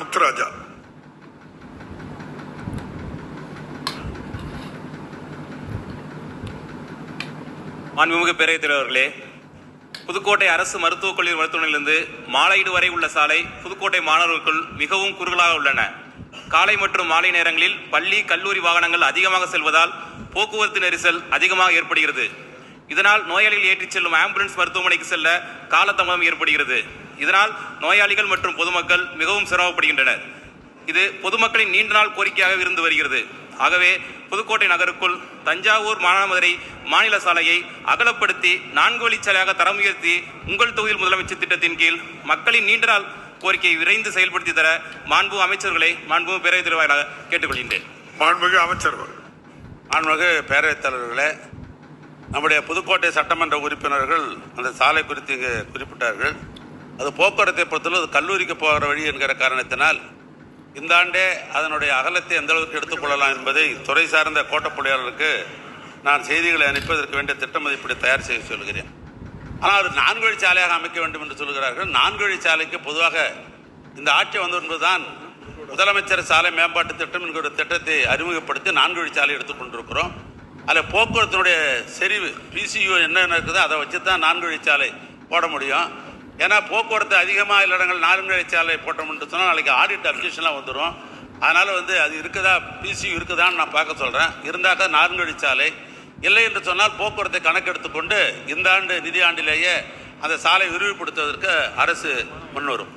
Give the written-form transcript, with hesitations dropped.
முத்துராஜா. மாண்புமிகு பேரவைத் தலைவர்களே, புதுக்கோட்டை அரசு மருத்துவக் கல்லூரி மருத்துவமனையிலிருந்து மாலையீடு வரை உள்ள சாலை புதுக்கோட்டை மாணவர்களுக்குள் மிகவும் குறுகலாக உள்ளன. காலை மற்றும் மாலை நேரங்களில் பள்ளி கல்லூரி வாகனங்கள் அதிகமாக செல்வதால் போக்குவரத்து நெரிசல் அதிகமாக ஏற்படுகிறது. இதனால் நோயாளிகள் ஏற்றிச் செல்லும் ஆம்புலன்ஸ் மருத்துவமனைக்கு செல்ல காலதாமதம் ஏற்படுகிறது. இதனால் நோயாளிகள் மற்றும் பொதுமக்கள் மிகவும் சிரமப்படுகின்றனர். இது பொதுமக்களின் நீண்ட நாள் கோரிக்கையாக இருந்து வருகிறது. ஆகவே புதுக்கோட்டை நகருக்குள் தஞ்சாவூர் மானாமதுரை மாநில சாலையை அகலப்படுத்தி 4 வழிச்சாலையாக தரம் உயர்த்தி உங்கள் தொகுதியில் முதலமைச்சர் திட்டத்தின் கீழ் மக்களின் நீண்ட நாள் கோரிக்கையை விரைந்து செயல்படுத்தி தர மாண்பு அமைச்சர்களை மாண்பு பேரவைத் தலைவராக கேட்டுக்கொள்கின்றேன். மாண்புமிகு அமைச்சர்கள். மாண்புமிகு பேரவைத் தலைவர்களே, நம்முடைய புதுக்கோட்டை சட்டமன்ற உறுப்பினர்கள் அந்த சாலை குறித்து இங்கு குறிப்பிட்டார்கள். அது போக்குவரத்தை பொறுத்தவரை அது கல்லூரிக்கு போகிற வழி என்கிற காரணத்தினால் இந்த ஆண்டே அதனுடைய அகலத்தை எந்த அளவுக்கு எடுத்துக்கொள்ளலாம் என்பதை துறை சார்ந்த கோட்டப்பொழியாளருக்கு நான் செய்திகளை அனுப்பதற்கு வேண்டிய திட்ட மதிப்பீடு தயார் செய்ய சொல்கிறேன். ஆனால் அது 4 வழிச்சாலையாக அமைக்க வேண்டும் என்று சொல்கிறார்கள். 4 வழிச்சாலைக்கு பொதுவாக இந்த ஆட்சி வந்த என்பதுதான் முதலமைச்சர் சாலை மேம்பாட்டு திட்டம் என்கிற திட்டத்தை அறிமுகப்படுத்தி 4 வழிச்சாலை எடுத்துக்கொண்டிருக்கிறோம். அதில் போக்குவரத்தினுடைய செறிவு பிசியூ என்ன இருக்குதோ அதை வச்சு தான் 4 வழிச்சாலை போட முடியும். ஏன்னா போக்குவரத்து அதிகமாக இடங்கள் 4 வழிச்சாலை போட்டோம்னு சொன்னால் நாளைக்கு ஆடிட் அப்ஜெக்ஷன்லாம் வந்துடும். அதனால் அது இருக்குதா பிசியூ இருக்குதான்னு நான் பார்க்க சொல்கிறேன். இருந்தாக்கா 4 வழிச்சாலை, இல்லை என்று சொன்னால் போக்குவரத்தை கணக்கெடுத்துக்கொண்டு இந்த ஆண்டு நிதி ஆண்டிலேயே அந்த சாலை விரிவுபடுத்துவதற்கு அரசு முன்வரும்.